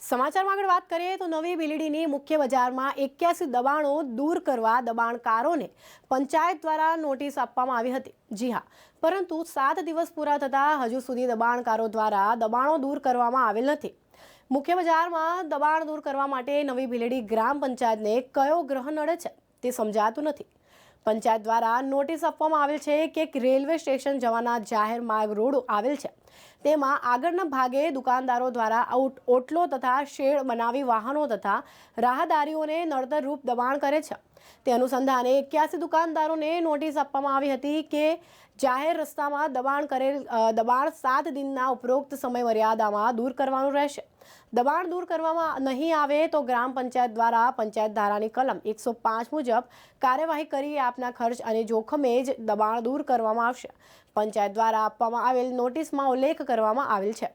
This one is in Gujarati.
સમાચારમાં આગળ વાત કરીએ તો નવી બિલીડીની મુખ્ય બજારમાં 81 દબાણો દૂર કરવા દબાણકારોને પંચાયત દ્વારા નોટિસ આપવામાં આવી હતી। જી હા, પરંતુ 7 દિવસ પૂરા થતાં હજુ સુધી દબાણકારો દ્વારા દબાણો દૂર કરવામાં આવેલ નથી। મુખ્ય બજારમાં દબાણ દૂર કરવા માટે નવી બિલીડી ગ્રામ પંચાયતને કયો ગ્રહ નડે છે તે સમજાતું નથી। પંચાયત દ્વારા નોટિસ આપવામાં આવેલ છે કે રેલવે સ્ટેશન જવાના જાહેર માર્ગ રોડ આવેલ છે, તેમાં આગળના ભાગે દુકાનદારો દ્વારા ઓટલો તથા શેડ બનાવી વાહનો તથા રાહદારીઓને નડતરરૂપ દબાણ કરે છે। તે અનુસંધાને 81 દુકાનદારોને નોટિસ આપવામાં આવી હતી કે જાહેર રસ્તામાં દબાણ 7 દિનના ઉપરોક્ત સમય મર્યાદામાં દૂર કરવાનું રહેશે। દબાણ દૂર કરવામાં નહીં આવે તો ગ્રામ પંચાયત દ્વારા પંચાયત ધારાની કલમ 105 મુજબ કાર્યવાહી કરી આપના ખર્ચ અને જોખમે જ દબાણ દૂર કરવામાં આવશે। પંચાયત દ્વારા આપવામાં આવેલ નોટિસમાં ઉલ્લેખ કરવામાં આવેલ છે।